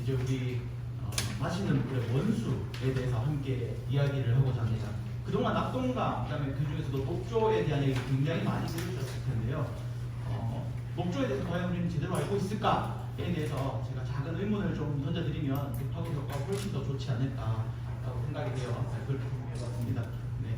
이제 우리 마시는 물의 원수에 대해서 함께 이야기를 하고자 합니다. 그동안 낙동강, 그다음에 그 중에서도 녹조에 대한 얘기 굉장히 많이 들으셨을 텐데요. 녹조에 대해서 과연 우리는 제대로 알고 있을까에 대해서 제가 작은 의문을 좀 던져드리면 그 파괴 효과가 훨씬 더 좋지 않을까라고 생각이 되어 발표를 준비해봤습니다. 네.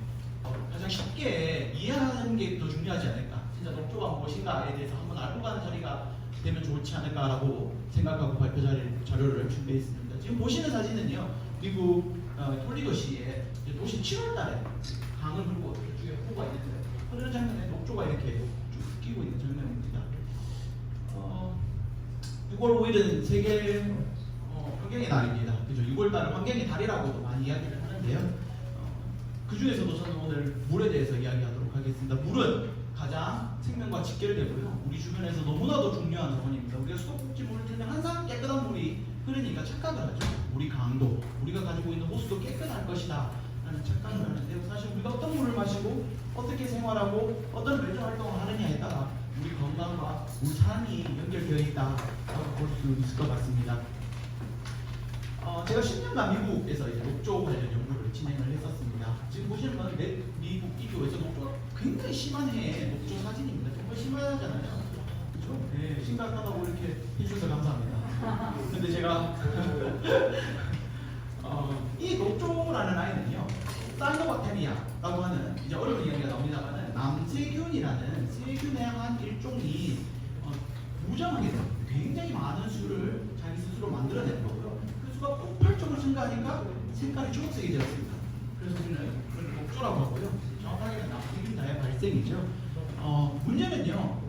가장 쉽게 이해하는 게 더 중요하지 않을까. 진짜 녹조가 무엇인가에 대해서 한번 알고 가는 자리가 되면 좋지 않을까라고 생각하고 발표 자료를 준비했습니다. 지금 보시는 사진은요, 미국 톨리도시의 도시 7월달에 강을 흐르고 이쪽에 호가 있는데 흐르는 장면에 녹조가 이렇게 쭉 끼고 있는 장면입니다. 6월 5일은 세계 환경의 날입니다. 그죠? 6월달을 환경의 달이라고도 많이 이야기를 하는데요. 그 중에서도 저는 오늘 물에 대해서 이야기하도록 하겠습니다. 물은 가장 생명과 직결되고요. 우리 주변에서 너무나도 중요한 자원입니다. 우리가 수도꼭지물을 들면 항상 깨끗한 물이 흐르니까 착각을 하죠. 우리 강도, 우리가 가지고 있는 호수도 깨끗할 것이다 라는 착각을 하는데요. 사실 우리가 어떤 물을 마시고 어떻게 생활하고 어떤 외적 활동을 하느냐에 따라 우리 건강과 우리 삶이 연결되어 있다라고 볼 수 있을 것 같습니다. 제가 10년간 미국에서 이제 녹조 관련 연구를 진행을 했었습니다. 지금 보시면 미국 이교에서 녹조가 굉장히 심한 해의 녹조 사진입니다. 정말 심하잖아요. 그렇죠? 네, 심각하다고 이렇게 해주셔서 감사합니다. 근데 제가 이 녹조라는 아이는요, 사이노박테리아라고 하는 이제 어려운 이야기가 나옵니다만은 남세균이라는 세균의 한 일종이 무장하게 돼요. 굉장히 많은 수를 자기 스스로 만들어내는 거고요. 그 수가 폭발적으로 증가하니까 색깔이 초록색이 되었습니다. 그래서 우리는 그걸 녹조라고 하고요. 정확하게는 남세균 다의 발생이죠. 문제는요,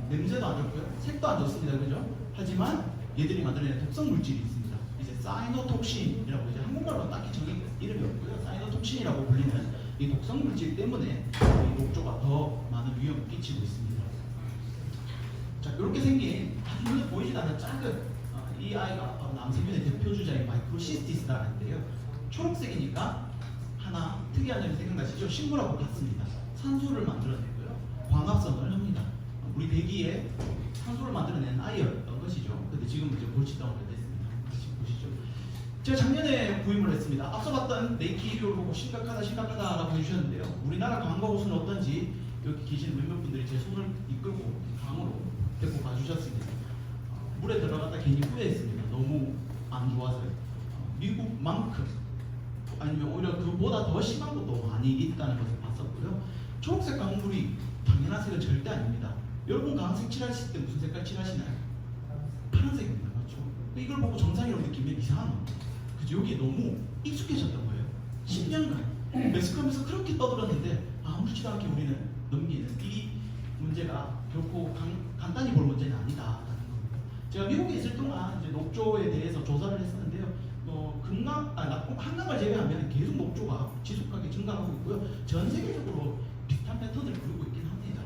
냄새도 안 좋고요, 색도 안 좋습니다. 그죠? 하지만 얘들이 만들어내는 독성 물질이 있습니다. 이제 사이노톡신이라고, 이제 한국말로 딱히 정의 이름이 없고요. 사이노톡신이라고 불리는 이 독성 물질 때문에 이 녹조가 더 많은 위험을 끼치고 있습니다. 자, 이렇게 생긴 아주 눈에 보이지도 않는 작은 이 아이가 바로 남세균의 대표 주자인 마이크로시스티스라는데요. 초록색이니까 하나 특이한 점이 생각나시죠? 식물하고 같습니다. 산소를 만들어내고요, 광합성을 합니다. 우리 대기에 산소를 만들어내는 아이였던 것이죠. 근데 지금 이제 골칫덩어리가 됐습니다. 같이 보시죠. 제가 작년에 부임을 했습니다. 앞서 봤던 네이키를 보고 심각하다라고 해주셨는데요. 우리나라 관광호수는 어떤지 여기 계신 몇몇 분들이 제 손을 이끌고 강으로 데리고 가주셨습니다. 물에 들어갔다 괜히 후회했습니다. 너무 안 좋아서요. 미국만큼 아니면 오히려 그보다 더 심한 것도 많이 있다는 것을 봤었고요. 초록색 강물이 당연한 색은 절대 아닙니다. 여러분 강색 칠하실 때 무슨 색깔 칠하시나요? 파란색입니다. 맞죠? 이걸 보고 정상이라고 느끼면 이상한 겁니다. 그죠? 여기에 너무 익숙해졌던 거예요. 10년간 매스컴에서 그렇게 떠들었는데 아무렇지도 않게 우리는 넘기는 이 문제가 결코 간단히 볼 문제는 아니다라는 겁니다. 제가 미국에 있을 동안 이제 녹조에 대해서 조사를 했었는데요. 한강을 제외하면 계속 녹조가 지속하게 증가하고 있고요. 전 세계적으로 비슷한 패턴을 보이고 있긴 합니다.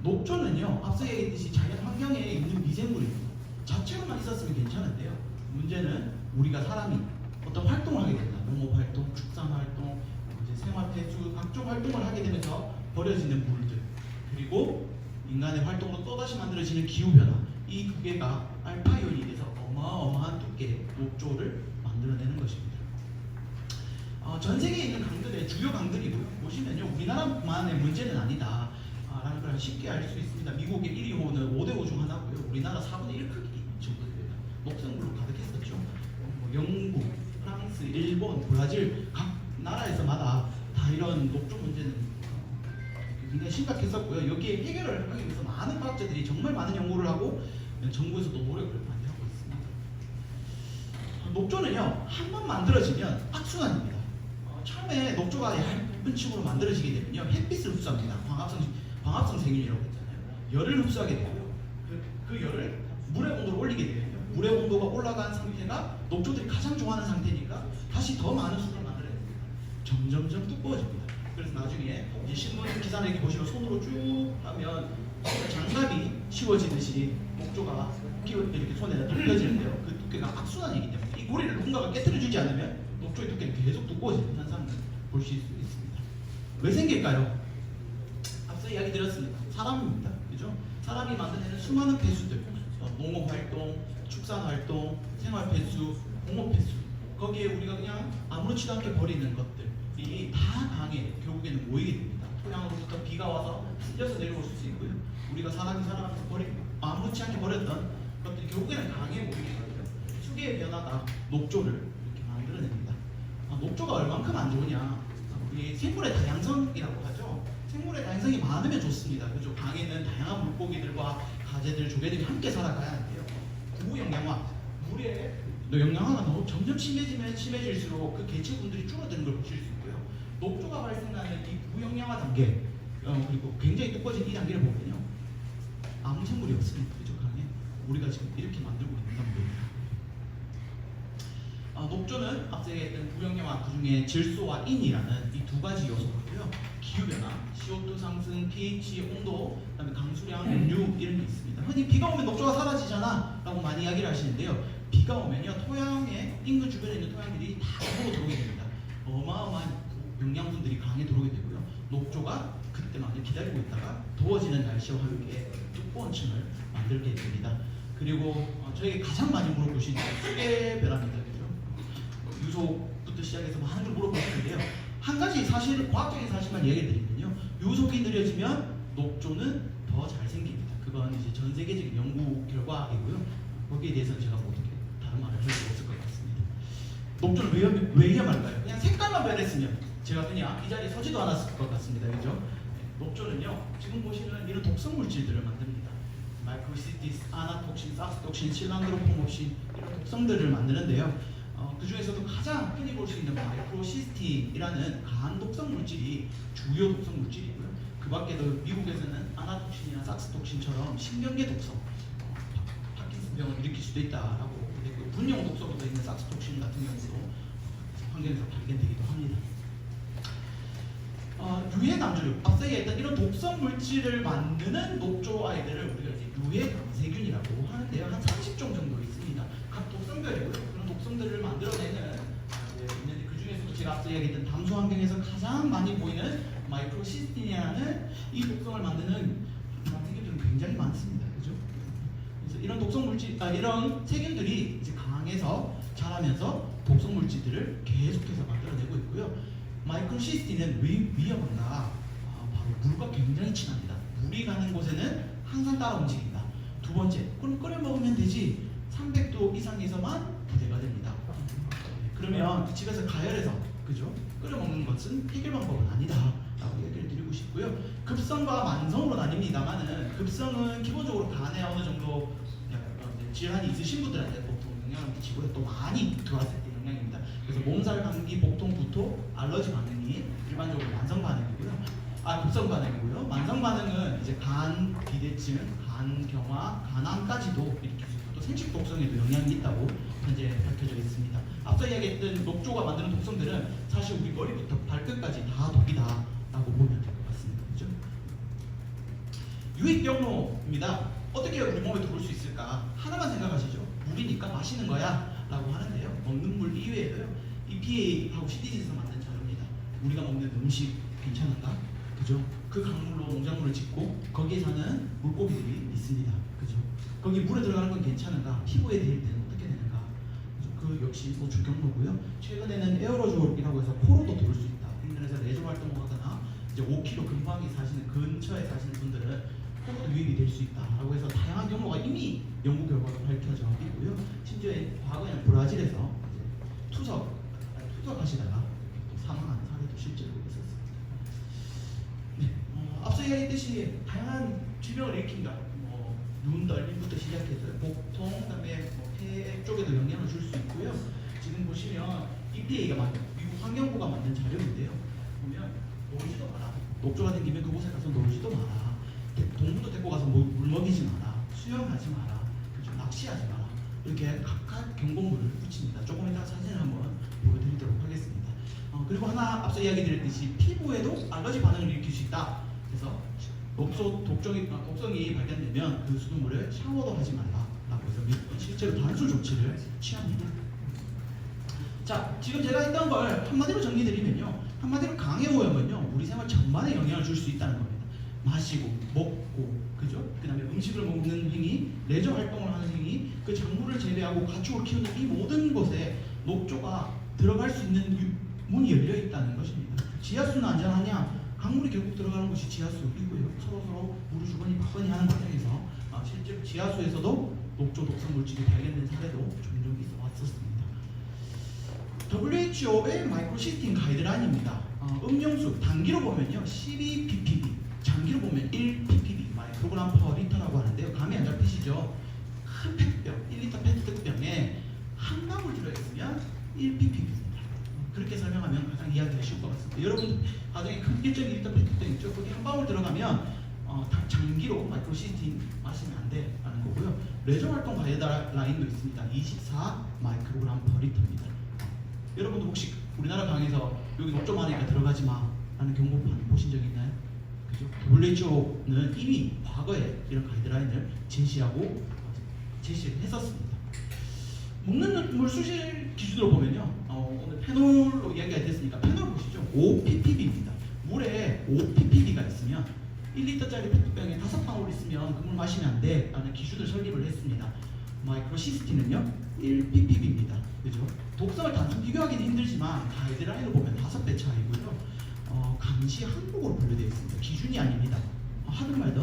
녹조는요, 앞서 얘기했듯이 자연 환경에 있는 미생물입니다. 자체로만 있었으면 괜찮은데요. 문제는 우리가 사람이 어떤 활동을 하게 됩니다. 농업 활동, 축산 활동, 이제 생활 폐수, 각종 활동을 하게 되면서 버려지는 물들, 그리고 인간의 활동으로 또다시 만들어지는 기후변화, 이 두 개가 알파이온이 돼서 어마어마한 두께의 녹조를 만들어내는 것입니다. 전 세계에 있는 강들의 주요 강들이고요. 보시면요, 우리나라만의 문제는 아니다 라는 걸 쉽게 알 수 있습니다. 미국의 1위 호는 5대5 중 하나고요. 우리나라 4분의 1 크기 정도 됩니다. 녹색물로 가득했었죠. 영국, 프랑스, 일본, 브라질 각 나라에서마다 다 이런 녹조 문제는 굉장히 심각했었고요. 여기에 해결을 하기 위해서 많은 과학자들이 정말 많은 연구를 하고 정부에서도 노력을 많이 하고 있습니다. 녹조는요, 한 번 만들어지면 악순환입니다. 처음에 녹조가 얇은 층으로 만들어지게 되면요, 햇빛을 흡수합니다. 광합성 생균이라고 했잖아요. 열을 흡수하게 되고요. 그 열을 물의 온도를 올리게 되면요, 물의 온도가 올라간 상태가 녹조들이 가장 좋아하는 상태니까 다시 더 많은 수를 만들어야 됩니다. 점점점 두꺼워집니다. 그래서 나중에 이제 신문 기사를 이렇게 보시면 손으로 쭉 하면 장갑이 씌워지듯이 녹조가 이렇게 손에다 덮여지는데요. 그 두께가 악순환이기 때문에 이 고리를 누군가가 깨뜨려주지 않으면 녹조의 두께는 계속 두꺼워지는 현상을 볼 수 있습니다. 왜 생길까요? 앞서 이야기 드렸습니다. 사람입니다. 그죠? 사람이 만들어내는 수많은 폐수들, 농업 활동, 축산 활동, 생활 횟수, 공업 횟수 거기에 우리가 그냥 아무렇지도 않게 버리는 것들이 다 강에 결국에는 모이게 됩니다. 토양으로부터 비가 와서 쓸려서 내려올 수 있고요. 우리가 사람이 살아가면서 아무렇지 않게 버렸던 것들이 결국에는 강에 모이게 되고요. 수계의 변화가 녹조를 이렇게 만들어냅니다. 녹조가 얼만큼 안 좋으냐? 우리 생물의 다양성이라고 하죠. 생물의 다양성이 많으면 좋습니다. 그죠? 강에는 다양한 물고기들과 가재들, 조개들이 함께 살아가야 하는데요. 구영양화, 물의 영양화가 너무 점점 심해질수록 그 개체군들이 줄어드는 걸 보실 수 있고요. 녹조가 발생하는 이 구영양화 단계, 그리고 굉장히 두꺼워진 이 단계를 보면요, 아무 생물이 없습니다. 그죠? 강에 우리가 지금 이렇게 만들고 있는 단계입니다. 녹조는 앞서 얘기했던 구영양화 그중에 질소와 인이라는 이 두 가지 요소고요. 기후변화, CO2 상승, pH, 온도, 그다음에 강수량, 연류 이런 게 있습니다. 흔히 비가 오면 녹조가 사라지잖아 라고 많이 이야기를 하시는데요. 비가 오면요, 토양에 인근 주변에 있는 토양들이 다 강으로 들어오게 됩니다. 어마어마한 영양분들이 강에 들어오게 되고요. 녹조가 그때만 기다리고 있다가 더워지는 날씨와 함께 두꺼운 층을 만들게 됩니다. 그리고 저에게 가장 많이 물어보신 수계 변화입니다. 그죠? 유속부터 시작해서 많은 걸 물어보시는데요. 한 가지 사실, 과학적인 사실만 얘기해 드리면요. 유속이 느려지면 녹조는 더 잘 생깁니다. 그건 이제 전 세계적인 연구 결과이고요. 거기에 대해서는 제가 뭐 어떻게 다른 말을 할 수 없을 것 같습니다. 녹조는 왜 위험할까요? 그냥 색깔만 변했으면 제가 그냥 이 자리에 서지도 않았을 것 같습니다. 그죠? 녹조는요, 지금 보시는 이런 독성 물질들을 만듭니다. 마이크로시티스, 아나톡신, 삭스톡신, 실란드로포모신 이런 독성들을 만드는데요. 그 중에서도 가장 흔히 볼 수 있는 마이크로시스틴이라는 간 독성 물질이 주요 독성 물질이고요. 그 밖에도 미국에서는 아나톡신이나 삭스톡신처럼 신경계 독성, 파킨슨병을 일으킬 수도 있다라고 했고, 분용 독성으로 있는 삭스톡신 같은 경우도 환경에서 발견되기도 합니다. 유해 남주류, 앞서 얘기했던 이런 독성 물질을 만드는 녹조 아이들을 우리가 이제 유해 강세균이라고 하는데요. 한 30종 정도 있습니다. 각 독성별이고요. 그런 독성들을 만들어내는 있는데, 그 중에서도 제가 앞서 얘기했던 담수 환경에서 가장 많이 보이는 마이크로시스틴이라는 이 독성을 만드는 세균들은 굉장히 많습니다. 그죠? 그래서 이런 독성 물질, 이런 세균들이 이제 강에서 자라면서 독성 물질들을 계속해서 만들어내고 있고요. 마이크로시스틴은 왜 위험한가? 바로 물과 굉장히 친합니다. 물이 가는 곳에는 항상 따라 움직인다. 두 번째, 그럼 끓여 먹으면 되지. 300도 이상에서만 부대가 됩니다. 그러면 집에서 가열해서, 그죠? 끓여 먹는 것은 해결 방법은 아니다라고 얘기를 드리고 싶고요. 급성과 만성으로 나뉩니다만은, 급성은 기본적으로 간에 어느 정도 질환이 있으신 분들한테 보통 영향을 미치고요. 또 많이 들어왔을 때 영향입니다. 그래서 몸살, 감기, 복통, 구토, 알러지 반응이 일반적으로 만성 반응이고요. 급성 반응이고요. 만성 반응은 이제 간 비대증, 간 경화, 간암까지도 일으킬 수 있고, 또 생식 독성에도 영향이 있다고 현재 밝혀져 있습니다. 앞서 이야기했던 녹조가 만드는 독성들은 사실 우리 머리부터 발끝까지 다 독이다라고 보면 될 것 같습니다. 그죠? 유익 경로입니다. 어떻게 우리 몸에 들어올 수 있을까? 하나만 생각하시죠. 물이니까 마시는 거야 라고 하는데요. 먹는 물 이외에도요, EPA하고 CDC에서 만든 자료입니다. 우리가 먹는 음식 괜찮은가? 그죠? 그 강물로 농작물을 짓고 거기에 사는 물고기들이 있습니다. 그죠? 거기 물에 들어가는 건 괜찮은가? 피부에 대일 때는 어떻게 되는가? 그 역시 노출 경로고요. 최근에는 에어로졸이라고 해서 코로도 들어올 수 있다. 인터넷에서 레저 활동을 하거나 이제 5km 근방에 사시는, 근처에 사시는 분들은 코로도 유입이 될 수 있다라고 해서 다양한 경로가 이미 연구 결과로 밝혀져 있고요. 심지어 과거에는 브라질에서 투석하시다가 사망하는 사례도 실제로 있었습니다. 네, 앞서 이야기했듯이 다양한 질병을 일으킨다. 눈 떨림부터 시작해서 복통, 그다음에 폐 쪽에도 영향을 줄 수 있고요. 지금 보시면 EPA가 미국 환경부가 만든 자료인데요. 보면 놀지도 마라. 녹조가 생기면 그곳에 가서 놀지도 마라. 동물도 데리고 가서 물 먹이지 마라. 수영하지 마라. 그렇죠? 낚시하지 마라. 이렇게 각각 경고물을 붙입니다. 조금 이따 사진을 한번 보여드리도록 하겠습니다. 그리고 하나 앞서 이야기 드렸듯이 피부에도 알러지 반응을 일으킬 수 있다. 그래서 독성이 발견되면 그 수돗물을 샤워도 하지 말라라고 해서 미국은 실제로 단술 조치를 취합니다. 자, 지금 제가 했던 걸 한마디로 정리드리면요, 한마디로 강의 오염은요 우리 생활 전반에 영향을 줄 수 있다는 겁니다. 마시고, 먹고, 그죠? 그 다음에 음식을 먹는 행위, 레저 활동을 하는 행위, 그 작물을 재배하고 가축을 키우는 이 모든 것에 녹조가 들어갈 수 있는 문이 열려 있다는 것입니다. 지하수는 안전하냐? 강물이 결국 들어가는 것이 지하수이고요. 서로 물을 주거니 받거니 하는 과정에서 실제로 지하수에서도 녹조 독성 물질이 발견된 사례도 종종 있어 왔었습니다. WHO의 마이크로시스템 가이드라인입니다. 음용수 단기로 보면요 12 ppb, 장기로 보면 1 ppb 마이크로그램 퍼 리터라고 하는데요. 감이 안 잡히시죠? 큰 페트병, 1리터 페트병에 한 방울 들어있으면 1 ppb입니다. 그렇게 설명하면 가장 이해하기가 쉬울 것 같습니다. 여러분 가정에 큰 1.1리터 페트병 있죠? 거기 한 방울 들어가면 장기로 마이크로시스템 마시면 안 돼라는 거고요. 레저 활동 가이드라인도 있습니다. 24 마이크로그램 퍼 리터입니다. 여러분도 혹시 우리나라 강에서 여기 녹조 많으니까 들어가지 마라는 경고판 보신 적 있나요? 그죠? WHO는 이미 과거에 이런 가이드라인을 제시를 했었습니다. 먹는 물 수질 기준으로 보면요, 오늘 페놀로 이야기가 됐으니까 페놀 보시죠. 5 ppb입니다. 물에 5 ppb가 있으면 1리터짜리 페트병에 5방울 있으면 그 물 마시면 안 돼라는 기준을 설립을 했습니다. 마이크로시스틴은요 1 ppb입니다. 그죠? 독성을 단순 비교하기는 힘들지만 가이드라인을 보면 5배 차이고요. 감시 항목으로 분류되어 있습니다. 기준이 아닙니다. 하든 말든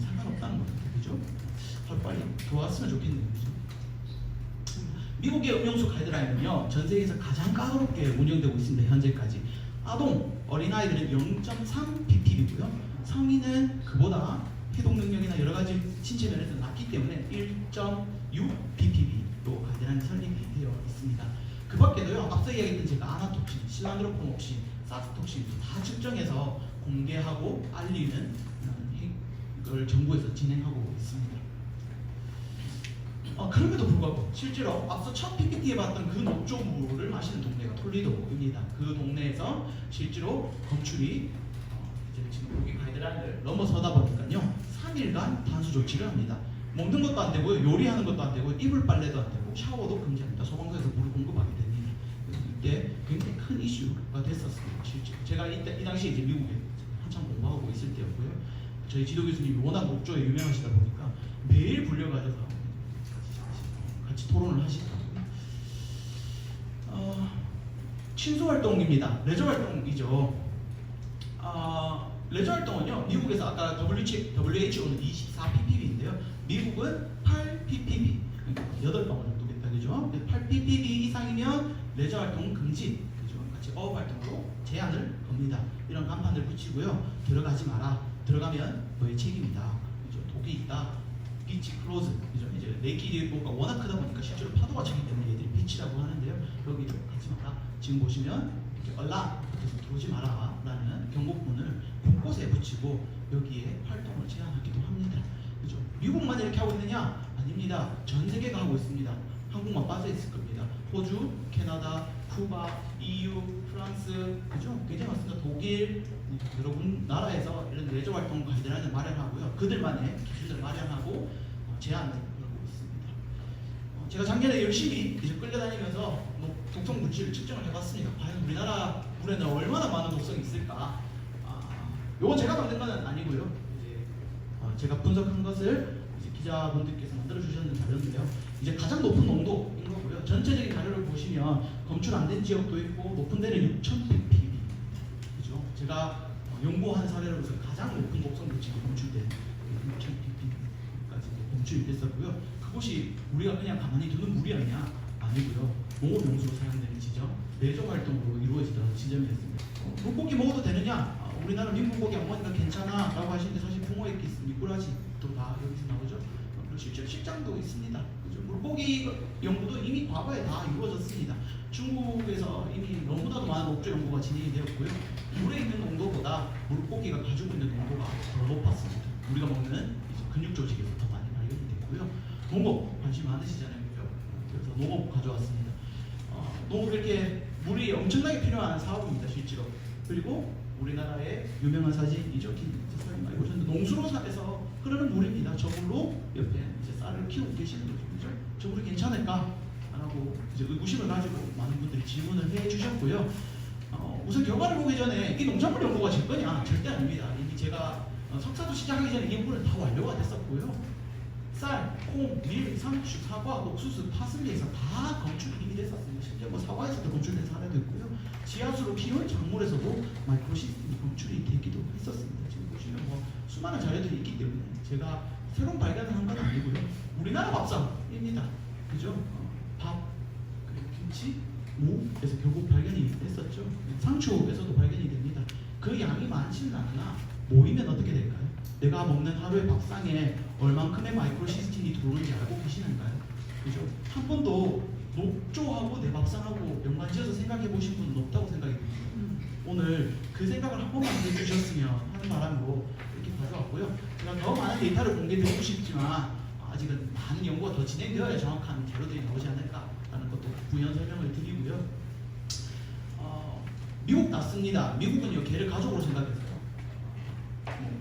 상관없다는 겁니다. 그죠? 빨리 도왔으면 좋겠네요. 그죠? 미국의 음용수 가이드라인은요 전 세계에서 가장 까다롭게 운영되고 있습니다. 현재까지. 아동, 어린아이들은 0.3 ppb고요. 성인은 그보다 해독 능력이나 여러 가지 신체 면에서 낮기 때문에 1.6 ppb로 가이드라인이 설립이 되어 있습니다. 그 밖에도요, 앞서 이야기했던 제가 아나톡신, 실란드로폼옥신, 사스톡신 다 측정해서 공개하고 알리는 걸 정부에서 진행하고 있습니다. 그럼에도 불구하고 실제로 앞서 첫 PPT에 봤던 그 녹조물을 마시는 동네가 톨리도입니다. 그 동네에서 실제로 검출이 지금 여기 가이드라인을 넘어서다 보니까요 3일간 단수 조치를 합니다. 먹는 것도 안 되고요, 요리하는 것도 안 되고, 이불 빨래도 안 되고, 샤워도 금지합니다. 소방서에서 물을 공급하게 됩니다. 이때 굉장히 큰 이슈가 됐었습니다. 실제 제가 이 당시에 이제 미국에 한참 공부하고 있을 때였고요. 저희 지도 교수님이 워낙 녹조에 유명하시다 보니까 매일 불려가셔서 같이 토론을 하시더라고요. 친소 활동입니다. 레저 활동이죠. 레저 활동은요, 미국에서 아까 WHO는 24 ppb인데요, 미국은 8 ppb, 그러니까 8방울 정도겠다, 그죠? 8 ppb 이상이면 레저 활동 금지, 그죠? 같이 어업 활동으로 제한을 겁니다. 이런 간판을 붙이고요, 들어가지 마라, 들어가면 너의 책임이다, 그죠? 독이 있다, 비치 클로즈, 그죠? 이제 내끼리가 워낙 크다 보니까 실제로 파도가 차기 때문에 얘들이 비치라고 하는데요, 여기를 가지 마라. 지금 보시면 이렇게 얼라 그래서 들어오지 마라 라는 경고문을 곳곳에 붙이고 여기에 활동을 제한하기도 합니다. 그죠? 미국만 이렇게 하고 있느냐? 아닙니다. 전 세계가 하고 있습니다. 한국만 빠져 있을 겁니다. 호주, 캐나다, 쿠바, EU, 프랑스, 그죠? 굉장히 많습니다. 독일, 여러분 나라에서 이런 레저 활동 가이드라인을 마련하고요. 그들만의 기준을 마련하고 제한을 하고 있습니다. 제가 작년에 열심히 이제 끌려다니면서 독성 물질을 측정을 해봤습니다. 과연 우리나라 물에는 얼마나 많은 독성이 있을까? 요거 제가 만든 건 아니고요. 이제 제가 분석한 것을 이제 기자분들께서 만들어 주셨는 자료인데요. 이제 가장 높은 농도인 거고요. 전체적인 자료를 보시면 검출 안 된 지역도 있고 높은 데는 6,100ppb. 그죠? 제가 연구한 사례로서 가장 높은 독성 물질이 검출된 6,100ppb까지 검출이 됐었고요. 그것이 우리가 그냥 가만히 두는 물이었냐? 아니고요. 농업용수로 사용되는 지점, 레저 활동으로 이루어지던 지점이었습니다. 물고기 먹어도 되느냐? 우리나라 민물고기 안 먹으니까 괜찮아 라고 하시는데 사실 붕어의 미꾸라지도 다 여기서 나오죠. 실제로 식장도 있습니다. 그죠? 물고기 연구도 이미 과거에 다 이루어졌습니다. 중국에서 이미 너무나도 많은 녹조 연구가 진행이 되었고요. 물에 있는 농도보다 물고기가 가지고 있는 농도가 더 높았습니다. 우리가 먹는 근육 조직에서 더 많이 발견이 됐고요. 농업 관심 많으시잖아요. 그죠? 그래서 농업 가져왔습니다. 농업 이렇게 물이 엄청나게 필요한 사업입니다. 실제로. 그리고 우리나라의 유명한 사진이죠. 사진 많이 보셨는데 농수로에서 흐르는 물입니다. 저물로 옆에 이제 쌀을 키우고 계시는 거죠. 그죠? 저 물이 괜찮을까? 라고 이제 의구심을 가지고 많은 분들이 질문을 해주셨고요. 우선 결과를 보기 전에 이 농작물 연구가 제 거냐? 절대 아닙니다. 이미 제가 석사도 시작하기 전에 이 연구는 다 완료가 됐었고요. 쌀, 콩, 밀, 상추, 사과, 옥수수, 파슬리에서 다 검출이 이미 됐었습니다. 심지어 뭐 사과에서도 검출된 사례도 있고요. 지하수로 키운 작물에서도 마이크로시스템이 검출이 되기도 했었습니다. 지금 보시면 뭐 수많은 자료들이 있기 때문에 제가 새로운 발견을 한 건 아니고요. 우리나라 밥상입니다. 그죠? 밥, 그리고 김치, 무에서 결국 발견이 됐었죠. 상추에서도 발견이 됩니다. 그 양이 많지는 않으나 모이면 어떻게 될까요? 내가 먹는 하루의 밥상에 얼만큼의 마이크로시스템이 들어오는지 알고 계시는가요? 그죠? 한 번도 녹조하고 내 밥상하고 연관지어서 생각해 보신 분은 없다고 생각이 듭니다. 오늘 그 생각을 한 번만 해주셨으면 하는 바람으로 이렇게 가져왔고요. 제가 더 많은 데이터를 공개드리고 싶지만 아직은 많은 연구가 더 진행되어야 정확한 자료들이 나오지 않을까라는 것도 부연 설명을 드리고요. 미국 났습니다. 미국은요, 개를 가족으로 생각했어요.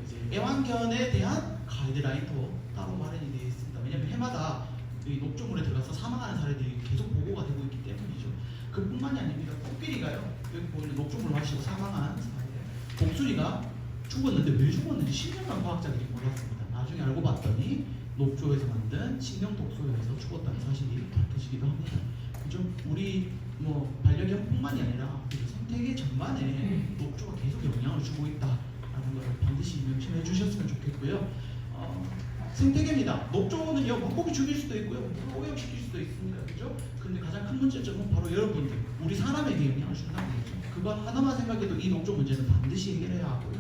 이제 애완견에 대한 가이드라인도 따로 마련이 되어 있습니다. 왜냐하면 해마다 이 녹조물에 들어가서 사망하는 사례들이 계속 보고가 되고 있기 때문이죠. 그뿐만이 아닙니다. 코끼리가요, 여기 보이는 녹조물 마시고 사망한 사례, 독수리가 죽었는데 왜 죽었는지 10년간 과학자들이 몰랐습니다. 나중에 알고 봤더니 녹조에서 만든 식량 독소에서 죽었다는 사실이 밝혀지기도 합니다. 그죠? 우리 뭐 반려견뿐만이 아니라 생태계 전반에 녹조가 계속 영향을 주고 있다라는 걸 반드시 명심해 주셨으면 좋겠고요. 생태계입니다. 녹조는요, 물고기 죽일 수도 있고요, 오염시킬 수도 있습니다. 그죠? 근데 가장 큰 문제점은 바로 여러분들, 우리 사람에게 영향을 준다는 거죠. 그거 하나만 생각해도 이 녹조 문제는 반드시 해결해야 하고요.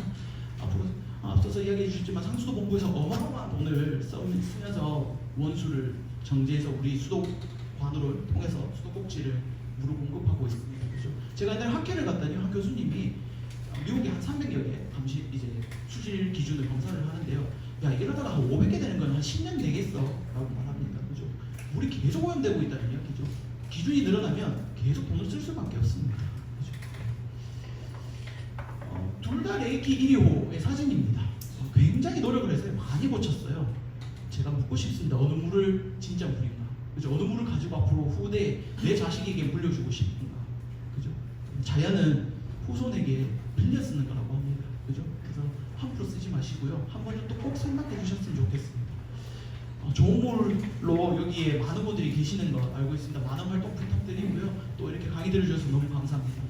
앞으로 앞서서 이야기해 주셨지만 상수도 본부에서 어마어마한 돈을 쓰면서 원수를 정지해서 우리 수도관으로 통해서 수도꼭지를 무료 공급하고 있습니다. 그죠? 제가 옛날에 학회를 갔더니 한 교수님이 미국에 한 300여 개 감시 이제 수질 기준을 검사를 하는데요. 야, 이러다가 한 500개 되는 건 한 10년 되겠어 라고 말합니다. 그죠? 물이 계속 오염되고 있다는 얘기죠. 기준이 늘어나면 계속 돈을 쓸 수밖에 없습니다. 둘 다 레이키 1호의 사진입니다. 굉장히 노력을 해서 많이 고쳤어요. 제가 묻고 싶습니다. 어느 물을 진짜 물인가? 그죠? 어느 물을 가지고 앞으로 후대 내 자식에게 물려주고 싶은가? 그죠? 자연은 후손에게 빌려 쓰는 거라고 합니다. 그죠? 그래서 함부로 쓰지 마시고요. 한 번은 또 꼭 생각해 주셨으면 좋겠습니다. 좋은 물로 여기에 많은 분들이 계시는 거 알고 있습니다. 많은 활동 부탁드리고요. 또 이렇게 강의 들어주셔서 너무 감사합니다.